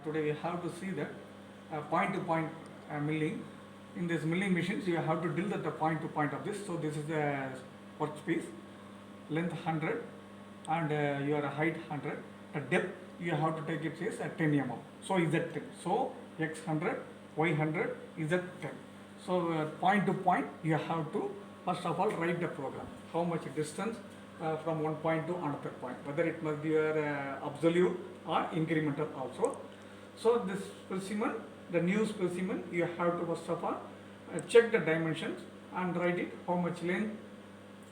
today we have to see that point to point milling. In this milling machines, you have to drill at the point to point of this. So this is the workpiece, length 100 and your height 100. The depth you have to take it is at 10 mm. So Z10. So X 100, Y 100, Z10. So point to point you have to first of all write the program. How much distance from one point to another point, whether it must be your absolute or incremental also. So this specimen, the new specimen, you have to first of all check the dimensions and write it how much length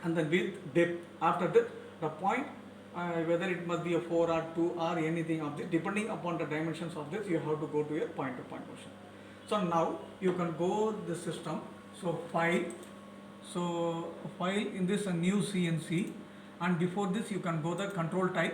and then width, depth. After that, the point, whether it must be a 4 or 2 or anything of this, depending upon the dimensions of this, you have to go to your point to point motion. So now you can go the system. So file in this a new CNC, and before this you can go the control type.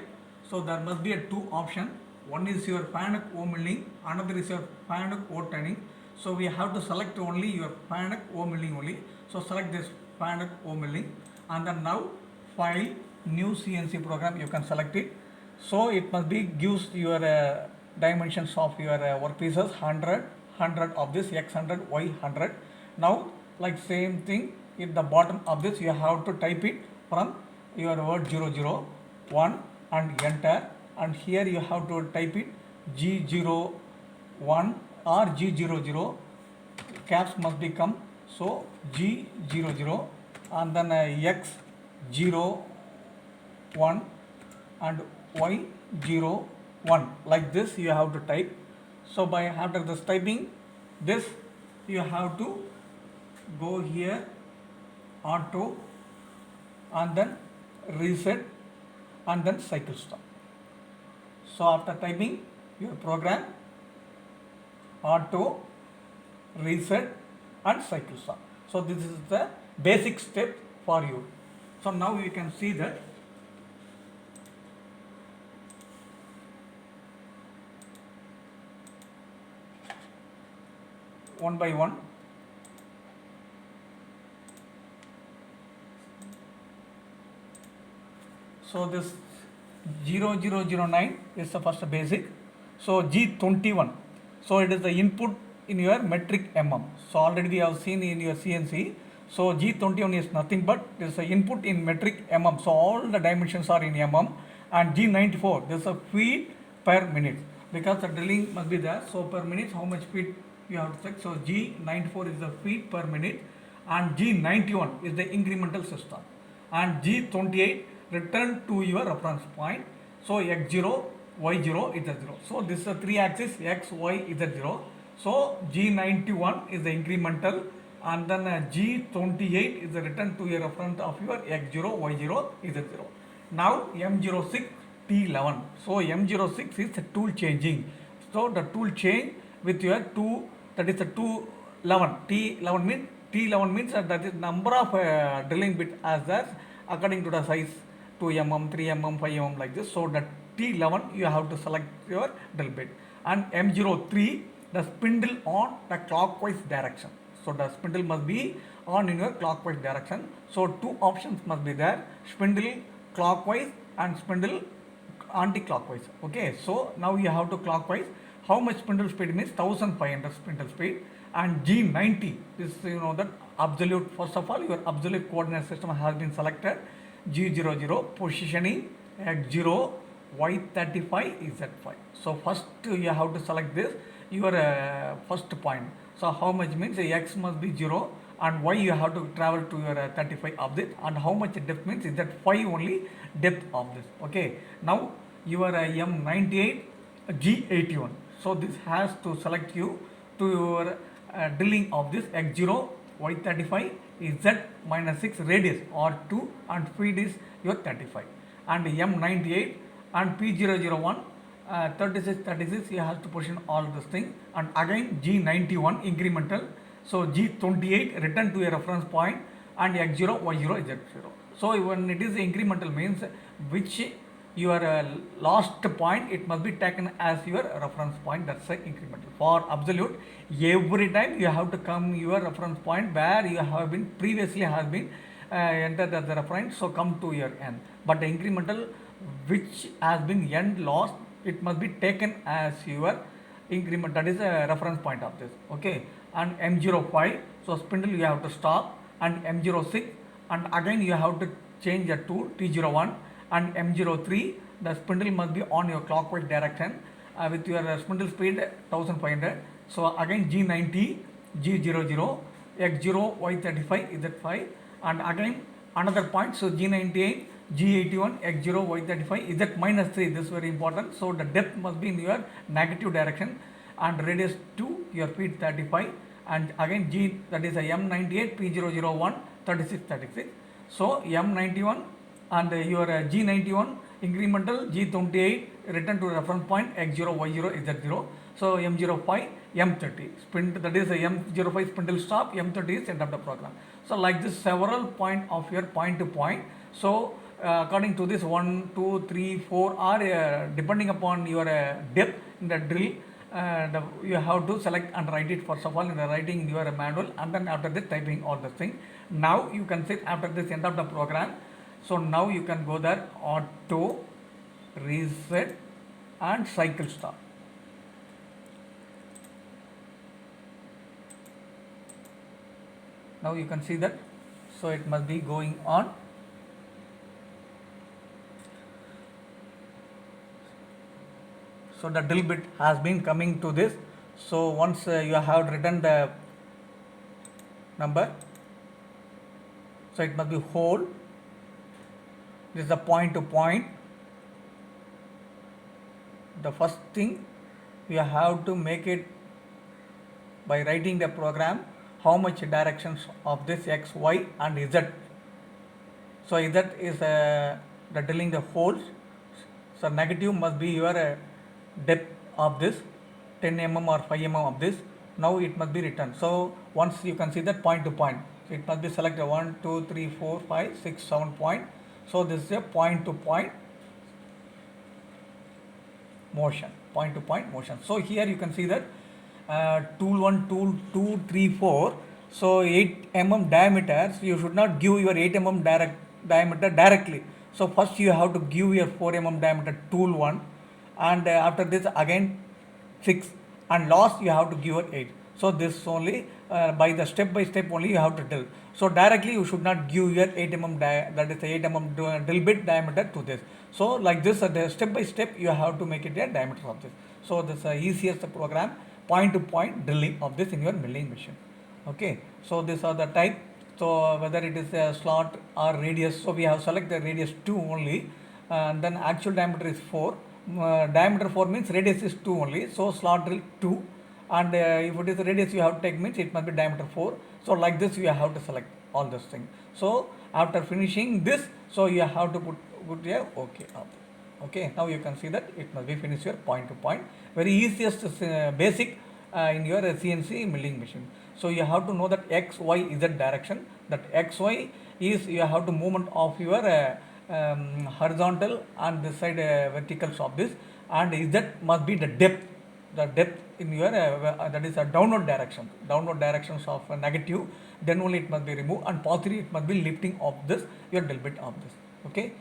So there must be a two option. One is your FANUC O milling, another is your FANUC O turning. So we have to select only your FANUC O milling only. So select this FANUC O milling, and then now file new CNC program, you can select it. So it must be gives your dimensions of your workpieces 100 of this, X 100, Y 100. Now like same thing, at the bottom of this you have to type it from your word 001 and enter, and here you have to type it G01 or G00, caps must become, so G00 and then X01 and Y01, like this you have to type. So by after this typing this, you have to go here auto and then reset and then cycle stop. So after typing your program, auto, reset and cycle stop. So this is the basic step for you. So now you can see that one by one. So this 0009 is the first basic. So G21, so it is the input in your metric mm. So already we have seen in your CNC. So G21 is nothing but this is the input in metric mm. So all the dimensions are in mm. And G94, this is a feet per minute, because the drilling must be there. So per minute how much feet you have to check. So G94 is the feet per minute, and G91 is the incremental system, and G28 return to your reference point. So X0, Y0, Z0. So this is the three axis X, Y, Z0. So G91 is the incremental, and then G28 is the return to your reference of your X0, Y0, Z0. Now M06 T11. So M06 is the tool changing. So the tool change with your two, that is the 211. T11 means that is number of drilling bit as that according to the size, 2 mm, 3 mm, 5 mm like this. So the T11 you have to select your drill bit, and M03 the spindle on the clockwise direction. So the spindle must be on in your clockwise direction. So two options must be there: spindle clockwise and spindle anti-clockwise. Okay, so now you have to clockwise. How much spindle speed means 1500 spindle speed, and G90 is, you know, that absolute. First of all, your absolute coordinate system has been selected. G00 positioning X0, Y35, Z5. So first you have to select this your first point. So how much means X must be 0 and Y you have to travel to your 35 of this, and how much depth means is that 5 only depth of this. Okay, now your M98 G81. So this has to select you to your drilling of this X0, Y35 is Z minus 6 radius or 2, and feed is your 35, and M98 and P001 36 you have to position all this thing, and again G91 incremental. So G28 return to a reference point, and X0, Y0, Z0. So when it is incremental means which your last point, it must be taken as your reference point. That's the incremental. For absolute, every time you have to come your reference point where you have been previously has been entered as the reference. So come to your end. But the incremental which has been end lost, it must be taken as your increment, that is a reference point of this. Okay, and M05, so spindle you have to stop, and M06, and again you have to change it to T01, and M03, the spindle must be on your clockwise direction with your spindle speed 1500. So again G90, G00, X0, Y35, Z5, and again another point, so G98, G81, X0, Y35, Z minus 3, this is very important. So the depth must be in your negative direction, and radius 2, your feet 35, and again G, that is a M98, P001, 36, 36. So M91 and your G91 incremental, G28 return to reference point X0, Y0, Z0. So M05, M30 spindle, that is a M05 spindle stop, M30 is end of the program. So like this several point of your point to point. So according to this 1, 2, 3, 4 or depending upon your depth in the drill, you have to select and write it first of all in the writing in your manual, and then after this typing all the thing. Now you can sit after this end of the program. So now you can go there, auto, reset and cycle start. Now you can see that, so it must be going on. So the drill bit has been coming to this. So once you have written the number, so it must be hole. This is the point to point. The first thing you have to make it by writing the program how much directions of this X, Y and Z. So Z is the drilling the holes. So negative must be your depth of this 10 mm or 5 mm of this. Now it must be written. So once you can see that point to point, so it must be selected 1, 2, 3, 4, 5, 6, 7 point. So this is a point to point motion, point to point motion. So here you can see that tool 1, tool 2, 3, 4. So 8 mm diameter, so you should not give your 8 mm diameter directly. So first you have to give your 4 mm diameter tool 1, and after this again 6, and last you have to give your 8. So this only by the step by step only you have to drill. So directly you should not give your 8 mm that is 8 mm drill bit diameter to this. So like this the step by step you have to make it a diameter of this. So this is easiest program, point to point drilling of this in your milling machine. Okay, so these are the type. So whether it is a slot or radius, so we have select the radius 2 only, and then actual diameter is 4. Diameter 4 means radius is 2 only, so slot drill 2, and if it is radius you have to take means it must be diameter 4. So like this you have to select all this thing. So after finishing this, so you have to put a OK up. Okay, now you can see that it must be finished your point to point. Very easiest basic in your CNC milling machine. So you have to know that X, Y, Z direction. That X, Y is you have to movement of your horizontal and this side verticals of this, and Z must be the depth in your that is a downward directions of negative, then only it must be removed, and positive it must be lifting of this your drill bit of this. Okay,